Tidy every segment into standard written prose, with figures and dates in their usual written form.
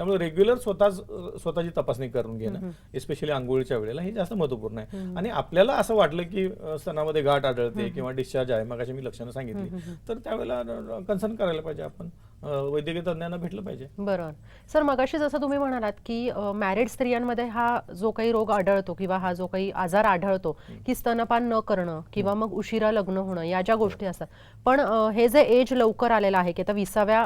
त्यामुळे रेग्युलर स्वतःची तपासणी करून घेणं, एस्पेशली आंघोळीच्या वेळेला, हे जास्त महत्वपूर्ण आहे. आणि आपल्याला असं वाटलं की स्तनामध्ये गाठ आढळते किंवा डिस्चार्ज आहे, मग अशी मी लक्षणं सांगितली, तर त्यावेळेला कन्सर्न करायला पाहिजे, आपण वैद्यकीय तज्ञांना भेटलं पाहिजे. बरोबर सर, मगाशी जसं तुम्ही म्हणालात की मॅरिड स्त्रियांमध्ये हा जो काही रोग आढळतो किंवा हा जो काही आजार आढळतो की स्तनपान न करणं किंवा मग उशिरा लग्न होणं, या ज्या गोष्टी असतात, पण हे जे एज लवकर आलेलं आहे की आता 20व्या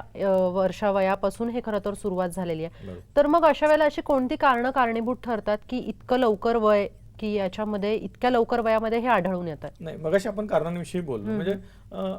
वर्षावयापासून हे खरं तर सुरुवात झालेली आहे, तर मग अशा वेळेला अशी कोणती कारणं कारणीभूत ठरतात की इतकं लवकर वय, की याच्यामध्ये इतक्या लवकर वयामध्ये हे आढळून येतात? नाही, मगाशी आपण कारणांविषयी बोललो, म्हणजे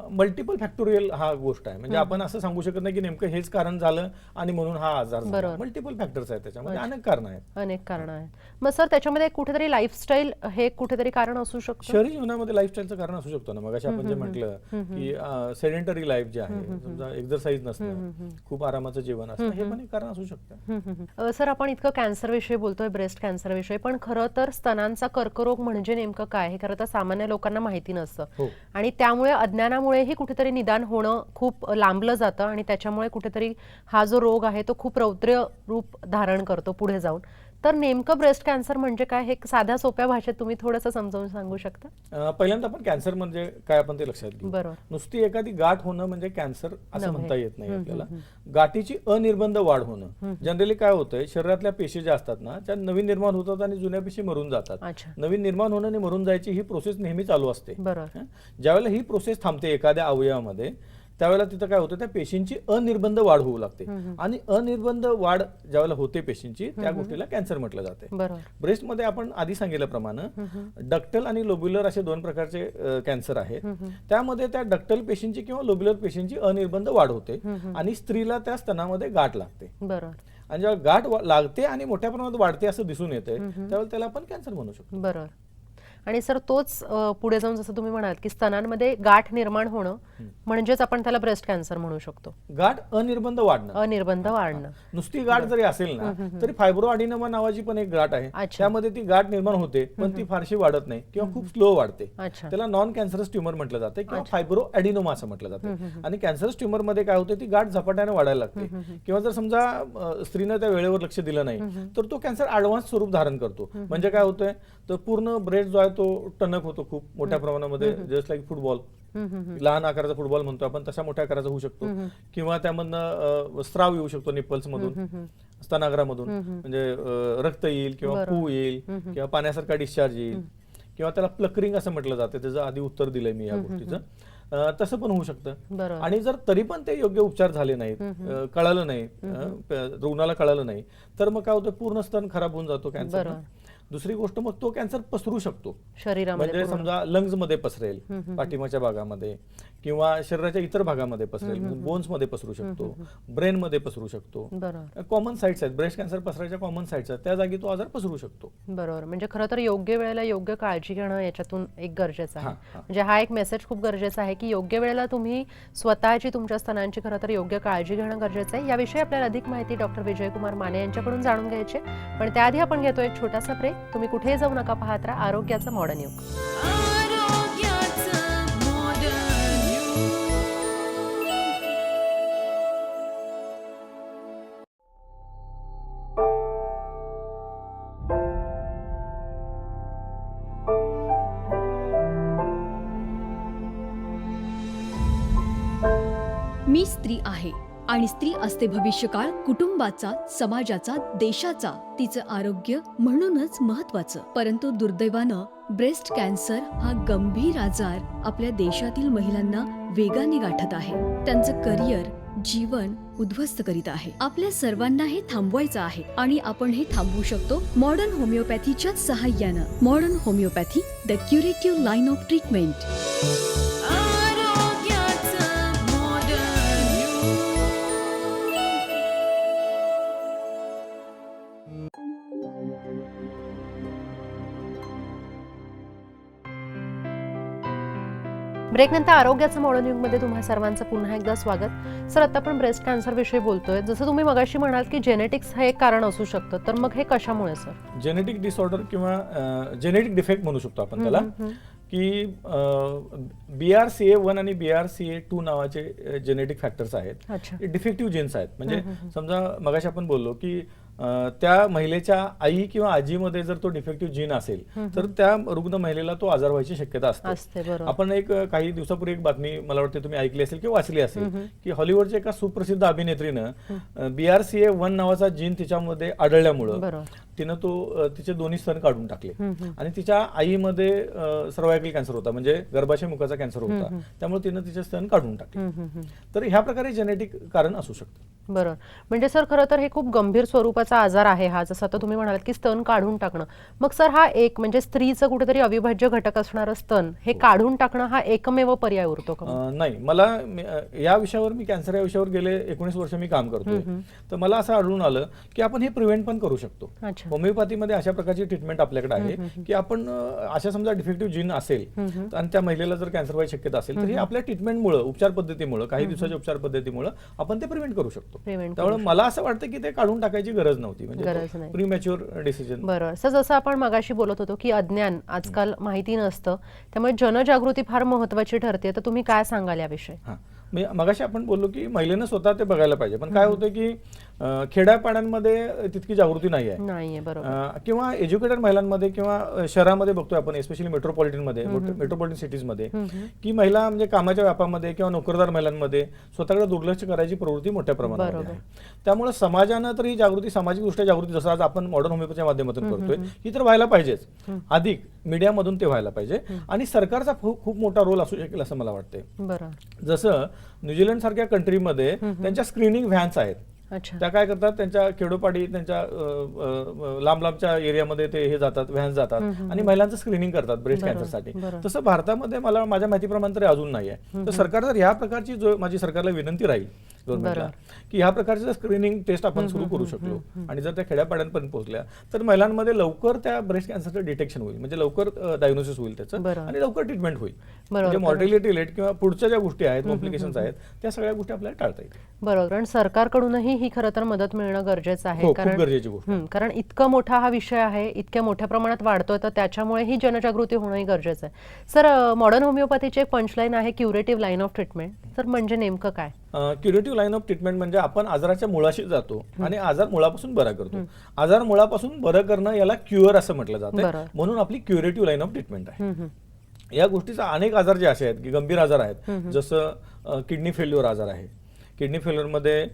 मल्टिपल फॅक्टोरियल हा गोष्ट आहे. म्हणजे आपण असं सांगू शकत नाही की नेमकं हेच कारण झालं आणि म्हणून हा आजार झाला. मल्टिपल फॅक्टर्स आहेत, त्याच्यामध्ये अनेक कारण आहेत. अनेक कारण आहेत. मग सर त्याच्यामध्ये कुठेतरी लाईफस्टाईल हे कुठेतरी कारण असू शकतं? शहरी जीवनामध्ये लाईफस्टाईलचं कारण असू शकतं ना. मगाशी आपण जे म्हटलं की सेडेंटरी लाईफ जे आहे, समजा एक्सरसाइज नसणं, खूप आरामाचं जेवण असणं, हे पण एक कारण असू शकतं. सर आपण इतकं कॅन्सर विषयी बोलतोय, ब्रेस्ट कॅन्सर विषयी, पण खरं तर स्तनांचा कर्करोग म्हणजे नेमकं काय हे खरं तर सामान्य लोकांना माहिती नसतं. आणि त्यामुळे अज्ञानामुळेही कुठेतरी निदान होणं खूप लांबलं जातं आणि त्याच्यामुळे कुठेतरी हा जो रोग आहे तो खूप रौद्र रूप धारण करतो पुढे जाऊन. तर नेमकं ब्रेस्ट कॅन्सर म्हणजे काय हे साध्या सोप्या भाषेत तुम्ही थोडंसं समजावून सांगू शकता? पहिल्यांदा आपण कॅन्सर म्हणजे काय आपण ते लक्षात घेऊ. बरोबर. नुसती एखादी गाठ होणं म्हणजे कॅन्सर असं म्हणता येत नाही आपल्याला. गाठीची अनिर्बंध वाढ होणं, जनरली काय होतंय, शरीरातल्या पेशी ज्या असतात ना, त्या नवीन निर्माण होतात आणि जुन्या पेशी मरून जातात. नवीन निर्माण होणं आणि मरून जायची ही प्रोसेस नेहमी चालू असते. ज्यावेळेला ही प्रोसेस थांबते एखाद्या अवयवामध्ये, त्यावेळेला तिथं काय होतं, त्या पेशींची अनिर्बंध वाढ होऊ लागते. आणि अनिर्बंध वाढ ज्यावेळेला होते पेशींची, त्या गोष्टीला कॅन्सर म्हटलं जाते. ब्रेस्टमध्ये आपण आधी सांगितल्याप्रमाणे डक्टल आणि लोब्युलर असे दोन प्रकारचे कॅन्सर आहेत. त्यामध्ये त्या डक्टल पेशींची किंवा लोब्युलर पेशींची अनिर्बंध वाढ होते आणि स्त्रीला त्या स्तनामध्ये गाठ लागते. आणि जेव्हा गाठ लागते आणि मोठ्या प्रमाणात वाढते असं दिसून येते, त्यावेळेला त्याला आपण कॅन्सर म्हणू शकतो. बरोबर. आणि सर तोच पुढे जाऊन जसं तुम्ही म्हणाल की स्तनांमध्ये गाठ निर्माण होणं म्हणजेच आपण त्याला ब्रेस्ट कॅन्सर म्हणू शकतो. गाठ अनिर्बंध वाढणं. नुसती गाठ जरी असेल ना, तरी फायब्रोअडिनोमा नावाची पण एक गाठ आहे. त्यामध्ये ती गाठ निर्माण होते, पण ती फारशी वाढत नाही किंवा खूप स्लो वाढते. त्याला नॉन कॅन्सरस ट्युमर म्हटलं जाते किंवा फायब्रोअडिनोमा असं म्हटलं जातं. आणि कॅन्सरस ट्युमर मध्ये काय होते, ती गाठ झपाट्याने वाढायला लागते. किंवा जर समजा स्त्रीनं त्या वेळेवर लक्ष दिलं नाही, तर तो कॅन्सर ऍडव्हान्स स्वरूप धारण करतो. म्हणजे काय होतंय, तर पूर्ण ब्रेस्ट जो आहे तो टणक होतो खूप मोठ्या प्रमाणामध्ये, जस्ट लाईक फुटबॉल. लहान आकाराचा फुटबॉल म्हणतो आपण, तशा मोठ्या आकाराचा होऊ शकतो. किंवा त्यामधनं स्त्राव येऊ शकतो निप्पल्स मधून, स्तनाग्रामधून, म्हणजे रक्त येईल किंवा पू येईल किंवा पाण्यासारखा डिस्चार्ज येईल किंवा त्याला प्लकरिंग असं म्हटलं जातं. त्याचं आधी उत्तर दिलंय मी या गोष्टीचं. तसं पण होऊ शकतं. आणि जर तरी पण ते योग्य उपचार झाले नाहीत, कळालं नाही, रुग्णाला कळालं नाही, तर मग काय होतं, पूर्ण स्तन खराब होऊन जातो कॅन्सर. दुसरी गोष्ट, मग तो कॅन्सर पसरू शकतो शरीरामध्ये. म्हणजे समजा लंग्स मध्ये पसरेल, पाठीमागच्या भागामध्ये, किंवा शरीराच्या इतर भागामध्ये पसरेल, बोन्स मध्ये पसरू शकतो, ब्रेन मध्ये पसरू शकतो. कॉमन साइट्स आहेत, ब्रेस्ट कॅन्सर पसरायच्या कॉमन साइट्स आहेत, त्या जागी तो आजार पसरू शकतो. बरोबर. म्हणजे खरं तर योग्य वेळेला योग्य काळजी घेणं याच्यातून एक गरजेचं आहे. म्हणजे हा एक मेसेज खूप गरजेचा आहे की योग्य वेळेला तुम्ही स्वतःची, तुमच्या स्तनांची खरं तर योग्य काळजी घेणं गरजेचं आहे. याविषयी आपल्याला अधिक माहिती डॉक्टर विजयकुमार माने यांच्याकडून जाणून घ्यायची, पण त्याआधी आपण घेतो एक छोटासा ब्रेक. तुम्ही कुठेही जाऊ नका, पाहत राहा आरोग्याचं मॉडर्न युग. मी स्त्री आहे आणि स्त्री असते भविष्यकाळ कुटुंबाचा, समाजाचा, देशाचा. तिचं आरोग्य म्हणूनच महत्वाचं. परंतु दुर्दैवानं ब्रेस्ट कॅन्सर हा गंभीर आजार आपल्या देशातील महिलांना वेगाने गाठत आहे. त्यांचं करिअर, जीवन उद्ध्वस्त करीत आहे. आपल्या सर्वांना हे थांबवायचं आहे आणि आपण हे थांबवू शकतो मॉडर्न होमिओपॅथीच्या सहाय्यानं. Modern homeopathy, the curative line of treatment. ब्रेकनंतर आरोग्याचं मॉडर्न युगमध्ये तुम्हा सर्वांचं पुन्हा एकदा स्वागत. सर, आता आपण ब्रेस्ट कॅन्सर विषयी बोलतोय. जसं तुम्ही मगाशी म्हणाल की जेनेटिक्स हे एक कारण असू शकतं, तर मग हे कशामुळे सर? जेनेटिक डिसऑर्डर किंवा जेनेटिक डिफेक्ट म्हणू शकतो आपण त्याला. की BRCA1 आणि BRCA2 नावाचे जेनेटिक फॅक्टर्स आहेत, डिफेक्टिव्ह जीन्स आहेत. म्हणजे समजा मगाशी आपण बोललो की त्या महिलेच्या आई किंवा आजीमध्ये जर तो डिफेक्टिव्ह जीन असेल तर त्या रुग्ण महिलेला तो आजार व्हायची शक्यता असते. आपण एक काही दिवसापूर्वी एक बातमी मला वाटते तुम्ही ऐकली असेल किंवा वाचली असेल की हॉलिवूडच्या एका सुप्रसिद्ध अभिनेत्रीनं BRCA1 नावाचा जीन तिच्यामध्ये आढळल्यामुळं तिनं तिचे दोन्ही स्तन काढून टाकले आणि तिच्या आईमध्ये सर्वायकल कॅन्सर होता, म्हणजे गर्भाशय मुखाचा कॅन्सर होता, त्यामुळे तिनं तिचे स्तन काढून टाकले. तर ह्या प्रकारे जेनेटिक कारण असू शकतं. बरोबर. म्हणजे सर खरं तर हे खूप गंभीर स्वरूपाचा आजार आहे हा, जसं आता तुम्ही म्हणालात की स्तन काढून टाकणं. मग सर हा एक म्हणजे स्त्रीचं कुठेतरी अविभाज्य घटक असणारं स्तन हे काढून टाकणं हा एकमेव पर्याय उरतो का? नाही, मला या विषयावर मी कॅन्सर या विषयावर गेले 19 वर्ष मी काम करतोय. तर मला असं आढळून आलं की आपण हे प्रिव्हेंट पण करू शकतो. होमिओपॅथीमध्ये अशा प्रकारची ट्रीटमेंट आपल्याकडे आहे की आपण अशा समजा डिफेक्टिव्ह जीन असेल आणि त्या महिलेला जर कॅन्सर व्हायची शक्यता असेल तर हे आपल्या ट्रीटमेंटमुळे, उपचार पद्धतीमुळे, काही दिवसाच्या उपचार पद्धतीमुळे आपण ते प्रिव्हेंट करू शकतो. त्यामुळे मला असं वाटतं की ते काढून टाकायची गरज नव्हती, म्हणजे प्रीमॅच्युअर डिसिजन. बरोबर. सर जसं आपण मगाशी बोलत होतो की अज्ञान, आजकाल माहिती नसतं, त्यामुळे जनजागृती फार महत्वाची ठरते. तर तुम्ही काय सांगाल याविषयी? मगाशी आपण बोललो की महिलेनं स्वतः ते बघायला पाहिजे, पण काय होतं की खेड्यापाड्यांमध्ये तितकी जागृती नाही आहे, किंवा एज्युकेटेड महिलांमध्ये किंवा शहरामध्ये बघतोय आपण, स्पेशली मेट्रोपॉलिटन सिटीजमध्ये, की महिला म्हणजे कामाच्या व्यापामध्ये किंवा नोकरदार महिलांमध्ये स्वतःकडे दुर्लक्ष करायची प्रवृत्ती मोठ्या प्रमाणात आहे. त्यामुळे समाजानं तर ही जागृती, सामाजिक दृष्ट्या जागृती जसं आज आपण मॉडर्न होमिओपॅथीच्या माध्यमातून करतोय, ही तर व्हायला पाहिजेच, अधिक मीडियामधून ते व्हायला पाहिजे. आणि सरकारचा खूप मोठा रोल असू शकेल असं मला वाटतंय. जसं न्यूझीलंड सारख्या कंट्रीमध्ये त्यांच्या स्क्रीनिंग व्हॅन्स आहेत. त्या काय करतात, त्यांच्या खेडोपाडी, त्यांच्या लांब लांबच्या एरियामध्ये ते हे जातात, व्हॅन्स जातात आणि महिलांचं स्क्रीनिंग करतात ब्रेस्ट कॅन्सरसाठी. तसं भारतामध्ये मला माझ्या माहितीप्रमाणे तरी अजून नाही आहे. तर सरकार जर ह्या प्रकारची, माझी सरकारला विनंती राहील गव्हर्नमेंटला, की ह्या प्रकारच्या स्क्रीनिंग टेस्ट आपण सुरू करू शकलो आणि जर त्या खेड्यापाड्यांपर्यंत पोहोचल्या तर महिलांमध्ये लवकर त्या ब्रेस्ट कॅन्सरचं डिटेक्शन होईल, म्हणजे लवकर डायग्नोसिस होईल त्याचं आणि लवकर ट्रीटमेंट होईल. म्हणजे मॉर्टेलिटी रेट किंवा पुढच्या ज्या गोष्टी आहेत, कॉम्प्लिकेशन्स आहेत, त्या सगळ्या गोष्टी आपल्याला टाळता येतील. बरोबर. आणि सरकारकडूनही ही खरं तर मदत मिळणं गरजेचं आहे, कारण इतका मोठा हा विषय आहे, इतक्या मोठ्या प्रमाणात वाढतोय, तर त्याच्यामुळे ही जनजागृती होणंही गरजेचं आहे. सर मॉडर्न होमिओपॅथीची एक पंचलाईन आहे क्युरेटिव्ह लाईन ऑफ ट्रीटमेंट. तर म्हणजे नेमकं काय? क्युरेटिव्ह लाईन ऑफ ट्रीटमेंट म्हणजे आपण आजाराच्या मुळाशी जातो आणि आजार मुळापासून बरा करतो. आजार मुळापासून बरं करणं याला क्युअर असं म्हटलं जातं, म्हणून आपली क्युरेटिव्ह लाईन ऑफ ट्रीटमेंट आहे. या गोष्टीचा अनेक आजार जे असे आहेत की गंभीर आजार आहेत, जसं किडनी फेल्युअर आजार आहे. किडनी फेल्युअरमध्ये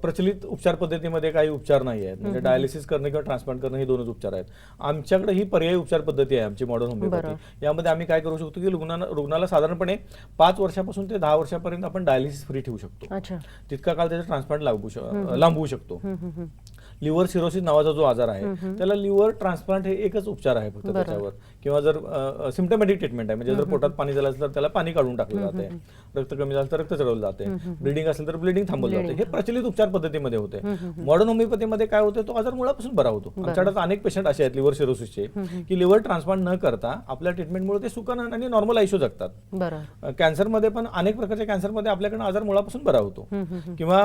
प्रचलित उपचार पद्धतीमध्ये काही उपचार नाही आहेत, म्हणजे डायलिसिस करणं किंवा ट्रान्सप्लांट करणं हे दोनच उपचार आहेत. आमच्याकडे ही पर्यायी उपचार पद्धती आहे आमची मॉडर्न होमिओपॅथी. यामध्ये आम्ही काय करू शकतो की रुग्णाला साधारणपणे 5 वर्षापासून ते 10 वर्षापर्यंत आपण डायलिसिस फ्री ठेवू शकतो. तितका काळ त्याचा ट्रान्सप्लांट लांबवू शकतो. लिव्हर सिरोसिस नावाचा जो आजार आहे त्याला लिव्हर ट्रान्सप्लांट हे एकच उपचार आहे फक्त त्याच्यावर. किंवा जर सिम्पटमॅटिक ट्रीटमेंट आहे, म्हणजे जर पोटात पाणी झालं असेल तर त्याला पाणी काढून टाकलं जाते, रक्त कमी झालं तर रक्त चढवलं जाते, ब्लिडिंग असेल तर ब्लिडिंग थांबवलं जाते. हे प्रचलित उपचार पद्धतीमध्ये होते. मॉडर्न होमिओपॅथीमध्ये काय होतं, तो आजार मुळापासून बरा होतो. आमच्याकडे अनेक पेशंट असे आहेत लिव्हर सिरोसिसचे की लिव्हर ट्रान्सप्लांट न करता आपल्या ट्रीटमेंटमुळे ते सुखानं आणि नॉर्मल आयुष्य जगतात. कॅन्सरमध्ये पण अनेक प्रकारच्या कॅन्सरमध्ये आपल्याकडे आजार मुळापासून बरा होतो. किंवा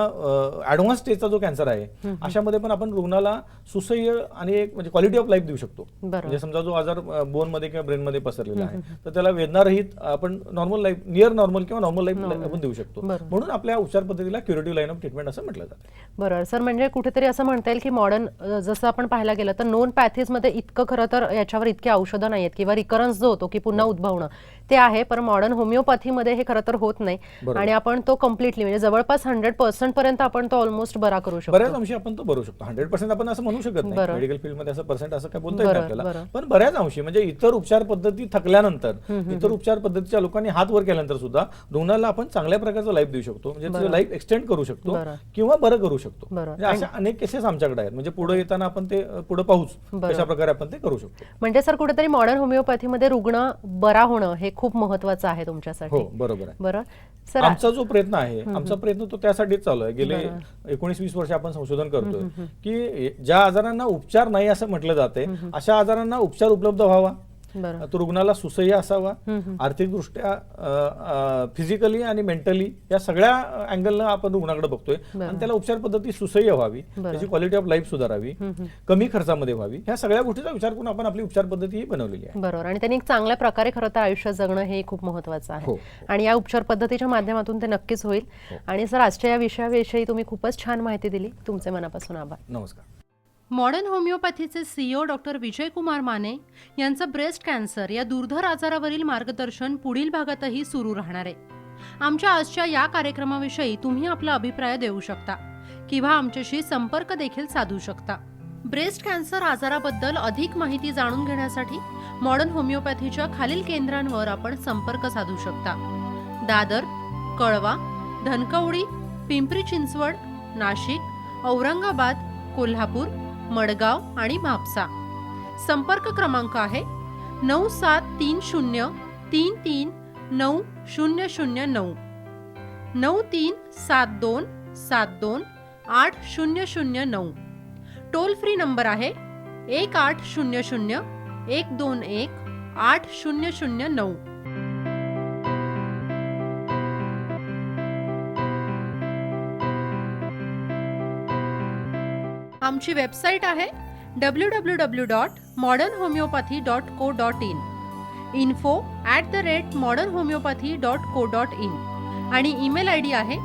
ऍडव्हान्स स्टेजचा जो कॅन्सर आहे अशामध्ये पण आपण रुग्णाला सुसह्य आणि एक म्हणजे क्वालिटी ऑफ लाईफ देऊ शकतो. म्हणजे समजा जो आजार बोन मध्ये किंवा ब्रेन मध्ये पसरलेला आहे तर त्याला वेदनारहित आपण नॉर्मल लाईफ, नियर नॉर्मल किंवा नॉर्मल लाईफ आपण देऊ शकतो. म्हणून आपल्या उपचार पद्धतीला क्युरेटिव्ह लाईन ऑफ ट्रीटमेंट असं म्हटलं जातं. बरोबर सर. म्हणजे कुठेतरी असं म्हणता येईल की मॉडर्न जसं आपण पाहायला गेलं तर नोन पॅथीज मध्ये इतकं खरं तर याच्यावर इतके औषधं नाहीत किंवा रिकरन्स जो होतो की पुन्हा उद्भवणं ते आहे, पण मॉडर्न होमिओपॅथीमध्ये हे खरं तर होत नाही आणि आपण तो कम्प्लिटली म्हणजे जवळपास 100% पर्यंत आपण तो ऑलमोस्ट बरा करू शकतो. बऱ्याच अंशी आपण तो भरू शकतो. 100% आपण असं म्हणू शकत नाही, मेडिकल फील्डमध्ये असं पर्सेंट असं काय बोलता येत आपल्याला, पण बऱ्याच अंशी म्हणजे इतर उपचार पद्धती थकल्यानंतर, इतर उपचार पद्धतीच्या लोकांनी हात वर केल्यानंतर सुद्धा रुग्णाला आपण चांगल्या प्रकारचं लाईफ देऊ शकतो, म्हणजे त्याचं लाईफ एक्सटेंड करू शकतो किंवा बरं करू शकतो. म्हणजे अशा अनेक केसेस आमच्याकडे आहेत, म्हणजे पुढे येताना आपण ते पुढे पाहूच कशा प्रकारे आपण ते करू शकतो. म्हणजे सर कुठेतरी मॉडर्न होमिओपॅथीमध्ये रुग्ण बरा होणं हे खूप महत्वाचं आहे तुमच्यासाठी. हो बरोबर आहे. बरं सर, आमचा जो प्रयत्न आहे, आमचा प्रयत्न तो त्यासाठीच चालू आहे. गेले 19-20 वर्ष आपण संशोधन करतोय की ज्या आजारांना उपचार नाही असं म्हटलं जाते अशा आजारांना उपचार उपलब्ध व्हावा बरं. तो रुग्णाला सुसह्य असावा, आर्थिकदृष्ट्या, फिजिकली आणि मेंटली या सगळ्या अँगलनं आपण रुग्णाकडे बघतोय आणि त्याला उपचार पद्धती सुसह्य व्हावी, त्याची क्वालिटी ऑफ लाईफ सुधारावी, कमी खर्चामध्ये व्हावी, ह्या सगळ्या गोष्टीचा विचार करून आपण आपली उपचार पद्धती ही बनवलेली आहे. बरोबर. आणि त्यांनी एक चांगल्या प्रकारे खरं तर आयुष्य जगणं हे खूप महत्वाचं आहे. हो. आणि या उपचार पद्धतीच्या माध्यमातून ते नक्कीच होईल. आणि सर, आजच्या या विषयाविषयी तुम्ही खूपच छान माहिती दिली. तुमचे मनापासून आभार. नमस्कार. मॉडर्न होमिओपॅथीचे CEO डॉक्टर विजयकुमार माने यांचं ब्रेस्ट कॅन्सर या दुर्धर आजारावरील मार्गदर्शन पुढील भागातही सुरू राहणार आहे. आमच्या आजच्या या कार्यक्रमाविषयी तुम्ही आपला अभिप्राय देऊ शकता किंवा आमच्याशी संपर्क देखील साधू शकता. ब्रेस्ट कॅन्सर आजाराबद्दल अधिक माहिती जाणून घेण्यासाठी मॉडर्न होमिओपॅथीच्या खालील केंद्रांवर आपण संपर्क साधू शकता. दादर, कळवा, धनकवडी, पिंपरी चिंचवड, नाशिक, औरंगाबाद, कोल्हापूर, मडगाव आणि म्हापसा. संपर्क क्रमांक आहे 9730339009 9372728009. टोल फ्री नंबर आहे 1800-121-8009. आमची वेबसाईट आहे www.modernhomeopathy.co.in, info@modernhomeopathy.co.in आणि ईमेल आयडी आहे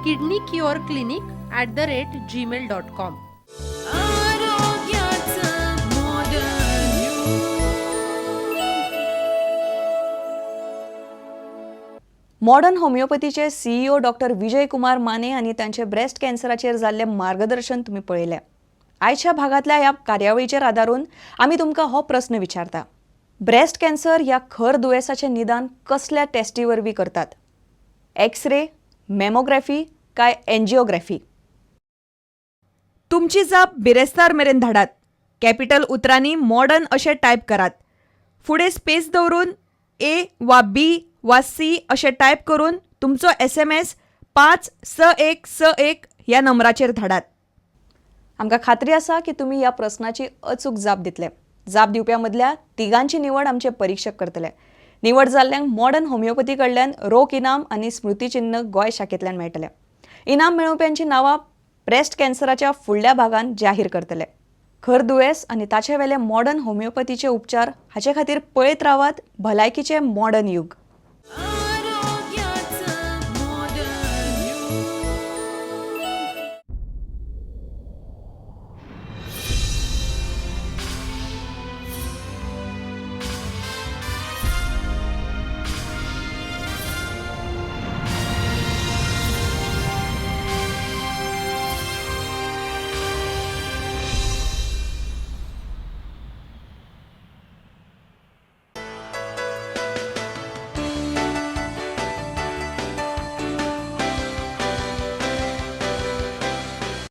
kidneycureclinic@gmail.com. मॉडर्न होमिओपॅथीचे CEO डॉक्टर विजयकुमार माने आणि त्यांचे ब्रेस्ट कॅन्सराचेर जाल्ले मार्गदर्शन तुम्ही पळयलें. आयच्या भागातल्या ह्या कार्यावळीचेर आदारून आमी तुमकां हो प्रश्न विचारता. ब्रेस्ट कॅन्सर ह्या खर दुयेसाचें निदान कसल्या टेस्टी वरवीं करतात? एक्सरे, मॅमोग्राफी काय एंजिओग्राफी? तुमची जाप बिरेस्तार मेरेन धाडात. कॅपिटल उतरांनी मॉडर्न अशें टायप करात. फुडें स्पेस दवरून A वा B वा C अशें टायप करून तुमचो SMS 56161 ह्या नंबराचेर धाडात. आमकां खात्री आसा की तुमी ह्या प्रस्नाची अचूक जाप दितले. जाप दिवप्या मदल्या तिगांची निवड आमचे परीक्षक करतले. निवड जाल्ल्यांक मॉडर्न होमिओपॅथी कडल्यान रोख इनाम आनी स्मृतिचिन्ह गोंय शाखेंतल्यान मेळटलें. इनाम मेळोवप्यांची नांवां ब्रेस्ट कॅन्सराच्या फुडल्या भागान जाहीर करतले. खर दुयेस आनी ताचे वेले मॉडर्न होमिओपॅथीचे उपचार हाचे खातीर पळयत रावात भलायकीचे मॉडर्न युग.